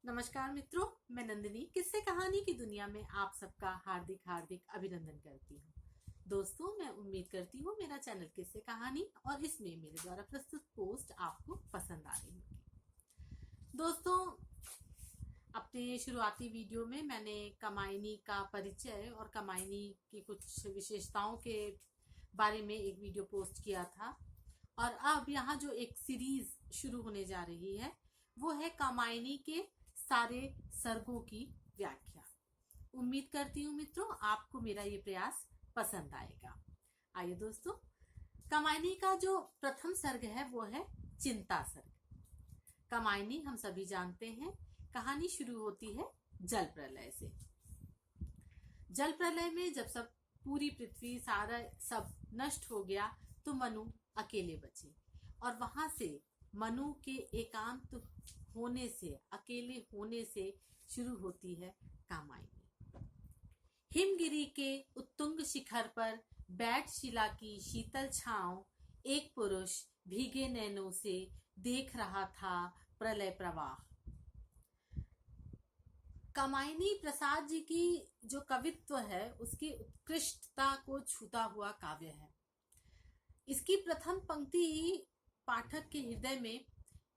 नमस्कार मित्रों, मैं नंदिनी किस्से कहानी की दुनिया में आप सबका हार्दिक हार्दिक अभिनंदन करती हूँ। दोस्तों, मैं उम्मीद करती हूँ मेरा चैनल किस्से कहानी और इसमें मेरे द्वारा प्रस्तुत पोस्ट आपको पसंद आ रही होगी। दोस्तों, अपने शुरुआती वीडियो में मैंने कमायनी का परिचय और कमायनी की कुछ विशेषताओं के बारे में एक वीडियो पोस्ट किया था और अब यहाँ जो एक सीरीज शुरू होने जा रही है वो है कमायनी के सारे सर्गों की व्याख्या। उम्मीद करती हूँ मित्रों आपको मेरा ये प्रयास पसंद आएगा। आइए दोस्तों, कमायनी का जो प्रथम सर्ग है वो है चिंता सर्ग। कमायनी हम सभी जानते हैं, कहानी शुरू होती है जल प्रलय से। जल प्रलय में जब सब पूरी पृथ्वी सारा सब नष्ट हो गया तो मनु अकेले बचे और वहां से मनु के एकांत होने से, अकेले होने से शुरू होती है कमायनी। हिमगिरी के उत्तुंग शिखर पर बैठ शिला की शीतल छांव एक पुरुष भीगे नैनों से देख रहा था प्रलय प्रवाह। कमायनी प्रसाद जी की जो कवित्व है उसकी उत्कृष्टता को छूता हुआ काव्य है। इसकी प्रथम पंक्ति ही पाठक के हृदय में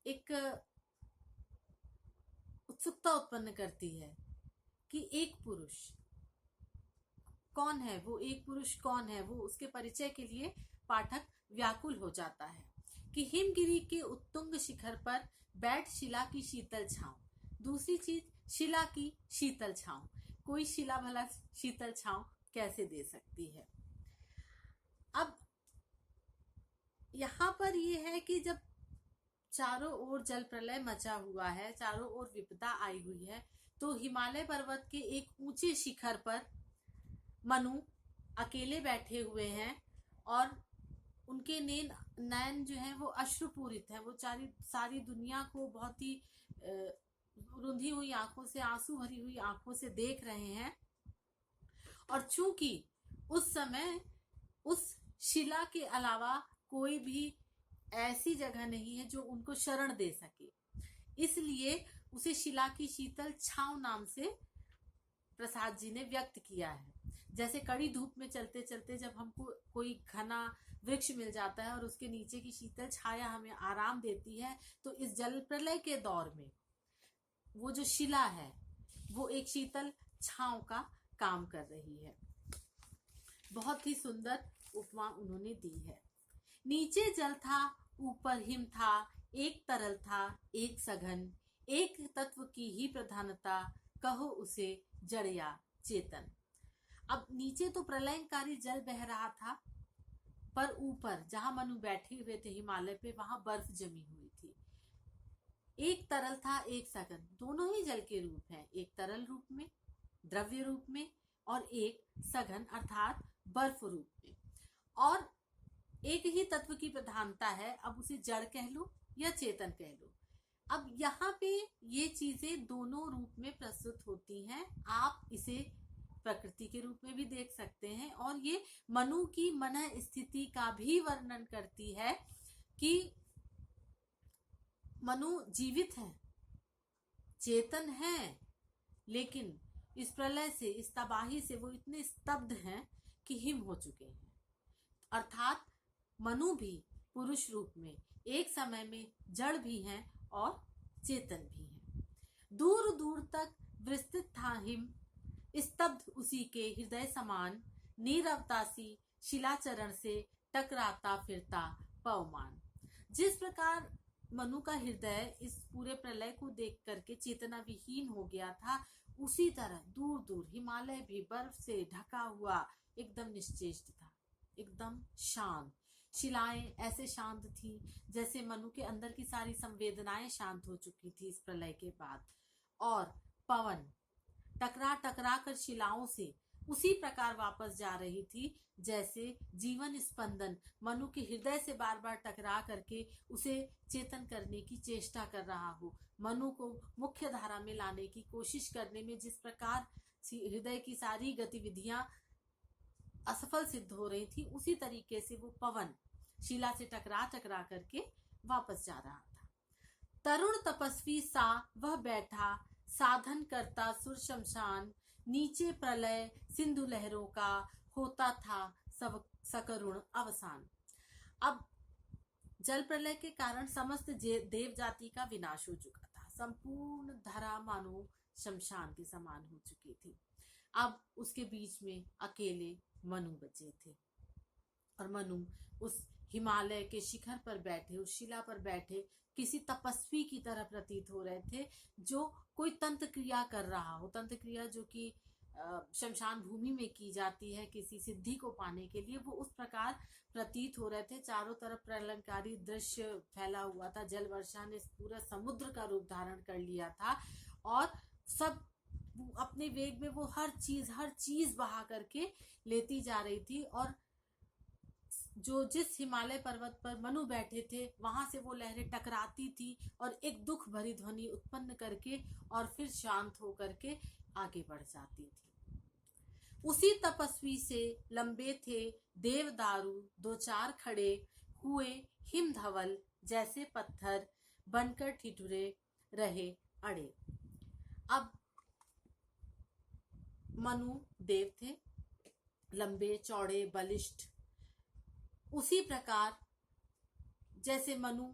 एक उत्सुकता उत्पन्न करती है कि एक पुरुष कौन है, वो एक पुरुष कौन है, वो उसके परिचय के लिए पाठक व्याकुल हो जाता है कि हिमगिरी के उत्तुंग शिखर पर बैठ शिला की शीतल छांव। दूसरी चीज, शिला की शीतल छांव। कोई शिला भला शीतल छांव कैसे दे सकती है। अब यहाँ पर यह है कि जब चारों ओर जल प्रलय मचा हुआ है, चारों ओर विपदा आई हुई है, तो हिमालय पर्वत के एक ऊंचे शिखर पर मनु अकेले बैठे हुए हैं और उनके नैन जो है वो अश्रुपूरित है। वो सारी दुनिया को बहुत ही रुंधी हुई आंखों से, आंसू भरी हुई आंखों से देख रहे हैं। और चूंकि उस समय उस शिला के अलावा कोई भी ऐसी जगह नहीं है जो उनको शरण दे सके, इसलिए उसे शिला की शीतल छांव नाम से प्रसाद जी ने व्यक्त किया है। जैसे कड़ी धूप में चलते चलते जब हमको कोई घना वृक्ष मिल जाता है और उसके नीचे की शीतल छाया हमें आराम देती है, तो इस जल प्रलय के दौर में वो जो शिला है वो एक शीतल छांव का काम कर रही है। बहुत ही सुंदर उपमा उन्होंने दी है। नीचे जल था, ऊपर हिम था, एक तरल था, एक सघन, एक तत्व की ही प्रधानता, कहो उसे जड़ या चेतन। अब नीचे तो प्रलयकारी जल बह रहा था, पर ऊपर जहां मनु बैठे हुए थे हिमालय पे, वहां बर्फ जमी हुई थी। एक तरल था, एक सघन, दोनों ही जल के रूप हैं, एक तरल रूप में, द्रव्य रूप में, और एक सघन अर्थात बर्फ रूप में। और एक ही तत्व की प्रधानता है, अब उसे जड़ कह लो या चेतन कह लो। अब यहाँ पे ये चीजें दोनों रूप में प्रस्तुत होती हैं। आप इसे प्रकृति के रूप में भी देख सकते हैं और ये मनु की मन स्थिति का भी वर्णन करती है कि मनु जीवित है, चेतन है, लेकिन इस प्रलय से, इस तबाही से वो इतने स्तब्ध हैं कि हिम हो चुके हैं। अर्थात मनु भी पुरुष रूप में एक समय में जड़ भी हैं और चेतन भी हैं। दूर दूर तक विस्तृत था हिम, स्तब्ध उसी के हृदय समान, नीरवतासी शिलाचरण से टकराता फिरता पवमान। जिस प्रकार मनु का हृदय इस पूरे प्रलय को देख करके चेतना विहीन हो गया था, उसी तरह दूर दूर हिमालय भी बर्फ से ढका हुआ एकदम निश्चेष्ट था, एकदम शांत। शिलाएं ऐसे शांत थी जैसे मनु के अंदर की सारी संवेदनाएं शांत हो चुकी थी इस प्रलय के बाद। और पवन टकरा टकरा कर शिलाओं से उसी प्रकार वापस जा रही थी जैसे जीवन स्पंदन मनु के हृदय से बार बार टकरा करके उसे चेतन करने की चेष्टा कर रहा हो, मनु को मुख्य धारा में लाने की कोशिश करने में जिस प्रकार हृदय की सारी गतिविधियां असफल सिद्ध हो रही थी, उसी तरीके से वो पवन शिला से टकरा टकरा करके वापस जा रहा था। तरुण तपस्वी सा वह बैठा साधन करता सुर शमशान, नीचे प्रलय सिंधु लहरों का, होता था सब सकरुण अवसान। अब जल प्रलय के कारण समस्त देव जाति का विनाश हो चुका था। संपूर्ण धरा मानो शमशान के समान हो चुकी थी। अब उसके बीच में अकेले मनु बचे थे और मनु उस हिमालय के शिखर पर बैठे, उस शिला पर बैठे किसी तपस्वी की तरह प्रतीत हो रहे थे, जो कोई तंत्र क्रिया कर रहा हो। तंत्र क्रिया जो कि शमशान भूमि में की जाती है किसी सिद्धि को पाने के लिए, वो उस प्रकार प्रतीत हो रहे थे। चारों तरफ प्रलयंकारी दृश्य फैला हुआ था। जल वर्षा ने पूरा समुद्र का रूप धारण कर लिया था और सब अपने वेग में वो हर चीज बहा करके लेती जा रही थी। और जो जिस हिमालय पर्वत पर मनु बैठे थे वहां से वो लहरें टकराती थी और एक दुख भरी ध्वनि उत्पन्न करके और फिर शांत होकर के आगे बढ़ जाती थी। उसी तपस्वी से लंबे थे देवदारू, दो चार खड़े हुए हिम धवल, जैसे पत्थर बनकर ठिठुरे रहे अड़े। अब मनु देव थे, लंबे चौड़े बलिष्ठ, उसी प्रकार जैसे मनु,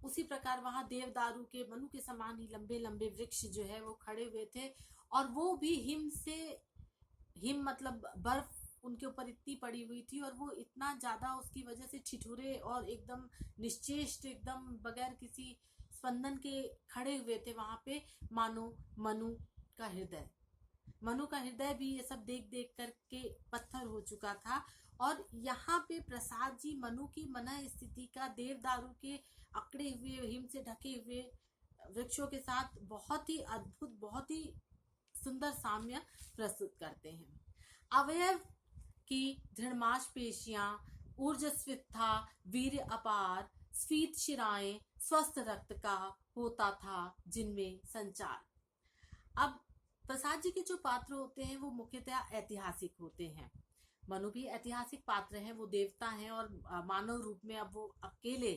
उसी प्रकार वहां देवदारू के मनु के समान ही लंबे लंबे वृक्ष जो है वो खड़े हुए थे। और वो भी हिम मतलब बर्फ उनके ऊपर इतनी पड़ी हुई थी और वो इतना ज्यादा उसकी वजह से ठिठुरे और एकदम निश्चेष्ट, एकदम बगैर किसी स्पंदन के खड़े हुए थे वहां पे, मानो मनु का हृदय भी ये सब देख देख करके पत्थर हो चुका था। और यहाँ पे प्रसाद जी मनु की मन स्थिति का देवदारू के अकड़े हुए हिम से ढके हुए वृक्षों के साथ बहुत ही अद्भुत, बहुत ही सुंदर साम्य प्रस्तुत करते हैं। अवयव की दृढ़मांसपेशियां, ऊर्जस्वित था वीर्य अपार, स्फीत शिराएं, स्वस्थ रक्त का होता था जिनमें संचार। अब प्रसाद जी के जो पात्र होते हैं वो मुख्यतः ऐतिहासिक होते हैं। मनु भी ऐतिहासिक पात्र हैं, वो देवता हैं और मानव रूप में अब वो अकेले,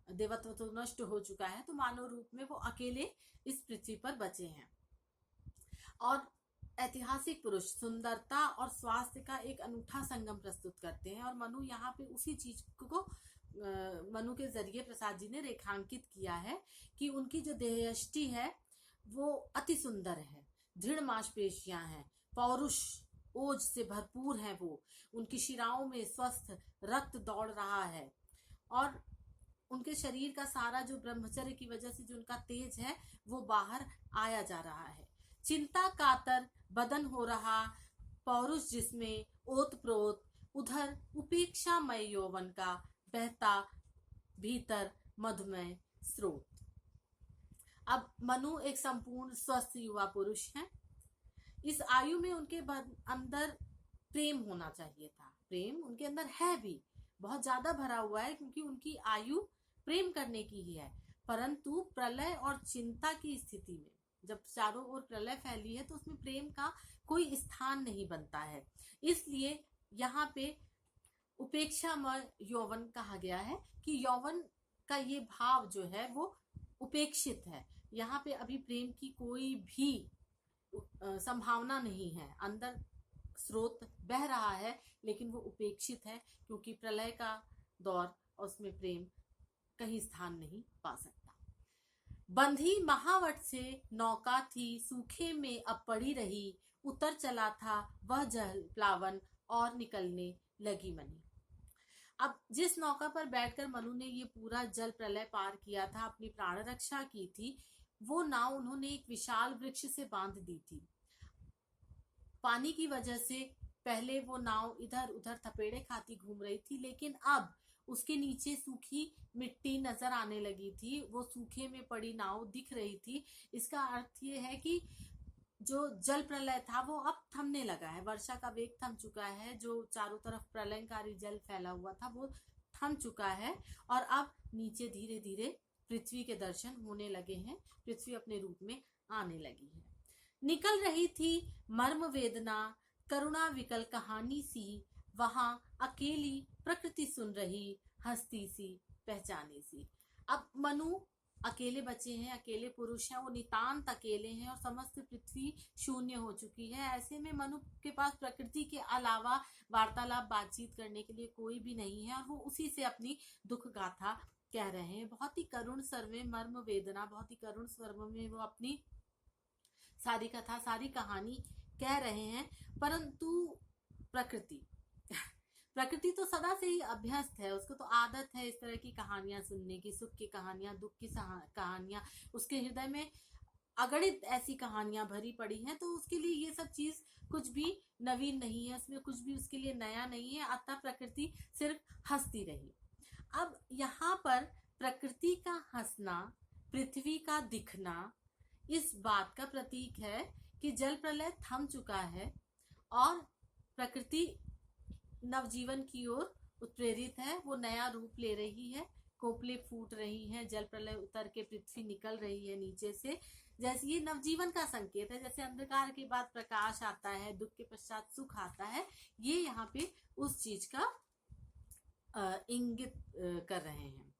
देवत्व तो नष्ट हो चुका है तो मानव रूप में वो अकेले इस पृथ्वी पर बचे हैं। और ऐतिहासिक पुरुष सुंदरता और स्वास्थ्य का एक अनूठा संगम प्रस्तुत करते हैं। और मनु यहाँ पे उसी चीज को मनु के जरिए प्रसाद जी ने रेखांकित किया है कि उनकी जो देहयष्टि है वो अति सुंदर है, दृढ़ मांसपेशियां हैं, पौरुष ओज से भरपूर है, वो उनकी शिराओं में स्वस्थ रक्त दौड़ रहा है और उनके शरीर का सारा जो ब्रह्मचर्य की वजह से जो उनका तेज है वो बाहर आया जा रहा है। चिंता कातर बदन हो रहा पौरुष जिसमें ओत प्रोत, उधर उपेक्षामय यौवन का बहता भीतर मधुमय स्रोत। अब मनु एक संपूर्ण स्वस्थ युवा पुरुष है। इस आयु में उनके अंदर प्रेम होना चाहिए था। प्रेम उनके अंदर है भी, बहुत ज्यादा भरा हुआ है क्योंकि उनकी आयु प्रेम करने की ही है। परंतु प्रलय और चिंता की स्थिति में जब चारों ओर प्रलय फैली है तो उसमें प्रेम का कोई स्थान नहीं बनता है। इसलिए यहाँ पे उपेक्षामय यौवन कहा गया है कि यौवन का ये भाव जो है वो उपेक्षित है। यहाँ पे अभी प्रेम की कोई भी संभावना नहीं है। अंदर स्रोत बह रहा है लेकिन वो उपेक्षित है क्योंकि प्रलय का दौर और उसमें प्रेम कहीं स्थान नहीं पा सकता। बंधी महावट से नौका थी, सूखे में अब पड़ी रही, उतर चला था वह जल प्लावन और निकलने लगी मनी। अब जिस नौका पर बैठकर मनु ने ये पूरा जल प्रलय पार किया था, अपनी प्राण रक्षा की थी, वो नाव उन्होंने एक विशाल वृक्ष से बांध दी थी। पानी की वजह से पहले वो नाव इधर उधर थपेड़े खाती घूम रही थी, लेकिन अब उसके नीचे सूखी मिट्टी नजर आने लगी थी, वो सूखे में पड़ी नाव दिख रही थी। इसका अर्थ ये है कि जो जल प्रलय था वो अब थमने लगा है, वर्षा का वेग थम चुका है, जो चारों तरफ प्रलयकारी जल फैला हुआ था वो थम चुका है और अब नीचे धीरे धीरे पृथ्वी के दर्शन होने लगे हैं, पृथ्वी अपने रूप में आने लगी है। निकल रही थी मर्म वेदना, करुणा विकल कहानी सी, वहां अकेली प्रकृति सुन रही, हंसती सी पहचानी सी। अब मनु अकेले बचे हैं, अकेले पुरुष हैं, वो नितांत अकेले हैं और समस्त पृथ्वी शून्य हो चुकी है। ऐसे में मनु के पास प्रकृति के अलावा वार्तालाप बातचीत करने के लिए कोई भी नहीं है और वो उसी से अपनी दुख गाथा कह रहे हैं। बहुत ही करुण स्वर में, मर्म वेदना, बहुत ही करुण स्वर में वो अपनी सारी कथा, सारी कहानी कह रहे हैं। परंतु प्रकृति प्रकृति तो सदा से ही अभ्यस्त है, उसको तो आदत है इस तरह की कहानियां सुनने की, सुख की कहानियां, दुख की कहानियां। उसके हृदय में अगणित ऐसी कहानियां भरी पड़ी हैं, तो उसके लिए ये सब चीज कुछ भी नवीन नहीं है, उसमें कुछ भी उसके लिए नया नहीं है। अतः प्रकृति सिर्फ हंसती रही। अब यहाँ पर प्रकृति का हंसना, पृथ्वी का दिखना इस बात का प्रतीक है कि जल प्रलय थम चुका है और प्रकृति नवजीवन की ओर उत्प्रेरित है। वो नया रूप ले रही है, कोपले फूट रही हैं, जल प्रलय उतर के पृथ्वी निकल रही है नीचे से। जैसे ये नवजीवन का संकेत है, जैसे अंधकार के बाद प्रकाश आता है, दुख के पश्चात सुख आता है, ये यहाँ पे उस चीज का इंगित कर रहे हैं।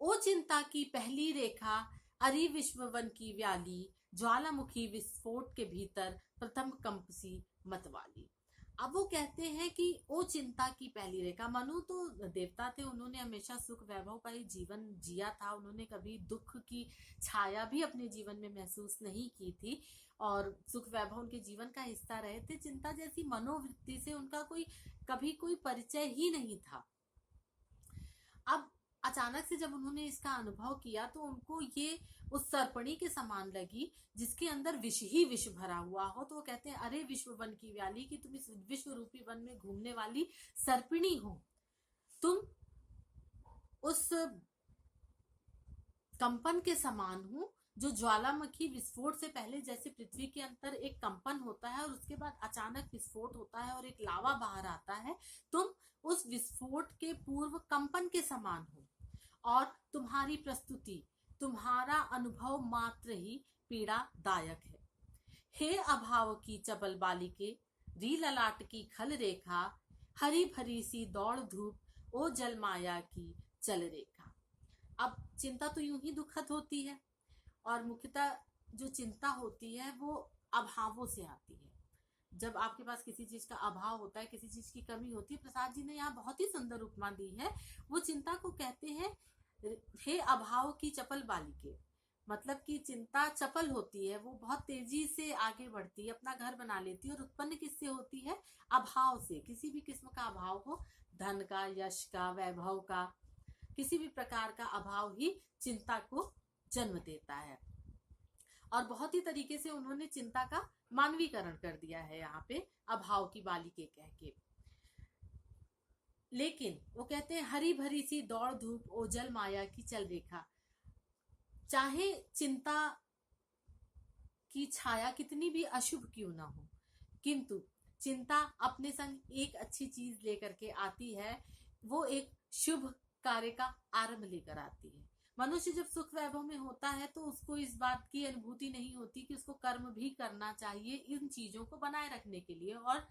ओ चिंता की पहली रेखा, अरि विश्ववन की व्याली, ज्वालामुखी विस्फोट के भीतर प्रथम कंपसी मतवाली। अब वो कहते हैं कि ओ चिंता की पहली रेखा, मनु तो देवता थे, उन्होंने हमेशा सुख वैभव का ही जीवन जिया था, उन्होंने कभी दुख की छाया भी अपने जीवन में महसूस नहीं की थी और सुख वैभव उनके जीवन का हिस्सा रहे थे। चिंता जैसी मनोवृत्ति से उनका कभी कोई परिचय ही नहीं था। अब अचानक से जब उन्होंने इसका अनुभव किया तो उनको ये उस सर्पणी के समान लगी जिसके अंदर विष ही विष भरा हुआ हो। तो वो कहते हैं, अरे विश्व वन की व्याली, कि तुम इस विश्व रूपी वन में घूमने वाली सर्पिणी हो, तुम उस कंपन के समान हो जो ज्वालामुखी विस्फोट से पहले जैसे पृथ्वी के अंदर एक कंपन होता है और उसके बाद अचानक विस्फोट होता है और एक लावा बाहर आता है, तुम उस विस्फोट के पूर्व कंपन के समान हो और तुम्हारी प्रस्तुति, तुम्हारा अनुभव मात्र ही पीड़ादायक है। हे अभाव की चपल बालिके, री ललाट की खल रेखा, हरी भरी सी दौड़ धूप, ओ जल माया की चल रेखा। अब चिंता तो यूं ही दुखद होती है और मुख्यतः जो चिंता होती है वो अभावों से आती है। जब आपके पास किसी चीज का अभाव होता है, किसी चीज की कमी होती है, प्रसाद जी ने यहाँ बहुत ही सुंदर उपमा दी है। वो चिंता को कहते हैं हे अभाव की चपल बालिके, मतलब कि चिंता चपल होती है, वो बहुत तेजी से आगे बढ़ती है, अपना घर बना लेती है और उत्पन्न किससे होती है? अभाव से। किसी भी किस्म का अभाव हो, धन का, यश का, वैभव का, किसी भी प्रकार का अभाव ही चिंता को जन्म देता है। और बहुत ही तरीके से उन्होंने चिंता का मानवीकरण कर दिया है यहाँ पे अभाव की बालिके कह के। लेकिन वो कहते हैं, हरी भरी सी दौड़ धूप, ओ जल माया की चल रेखा। चाहे चिंता की छाया कितनी भी अशुभ क्यों ना हो, किंतु चिंता अपने संग एक अच्छी चीज लेकर के आती है, वो एक शुभ कार्य का आरंभ लेकर आती है। मनुष्य जब सुख वैभव में होता है तो उसको इस बात की अनुभूति नहीं होती कि उसको कर्म भी करना चाहिए इन चीजों को बनाए रखने के लिए, और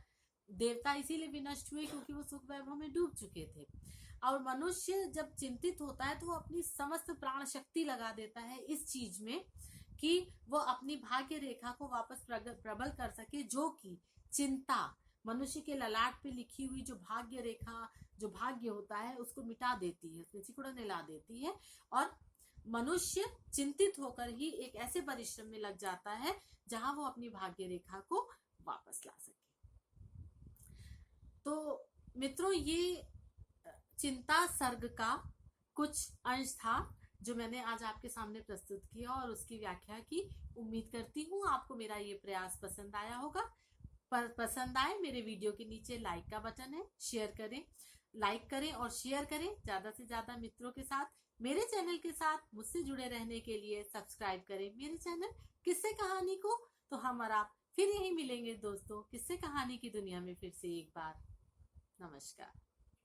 देवता इसीलिए विनष्ट हुए क्योंकि वो सुख वैभव में डूब चुके थे। और मनुष्य जब चिंतित होता है तो वो अपनी समस्त प्राण शक्ति लगा देता है इस चीज में कि वो अपनी भाग्य रेखा को वापस प्रबल कर सके, जो कि चिंता मनुष्य के ललाट पे लिखी हुई जो भाग्य रेखा, जो भाग्य होता है, उसको मिटा देती है, उसमें सिकुड़ने ला देती है और मनुष्य चिंतित होकर ही एक ऐसे परिश्रम में लग जाता है जहां वो अपनी भाग्य रेखा को वापस ला सके। तो मित्रों, ये चिंता सर्ग का कुछ अंश था जो मैंने आज आपके सामने प्रस्तुत किया और उसकी व्याख्या की। उम्मीद करती हूँ आपको मेरा ये प्रयास पसंद आया होगा। पसंद आए, मेरे वीडियो के नीचे लाइक का बटन है, शेयर करें, लाइक करें और शेयर करें ज्यादा से ज्यादा मित्रों के साथ। मेरे चैनल के साथ मुझसे जुड़े रहने के लिए सब्सक्राइब करें मेरे चैनल किस्से कहानी को। तो हम और आप फिर यही मिलेंगे दोस्तों, किस्से कहानी की दुनिया में फिर से एक बार। नमस्कार।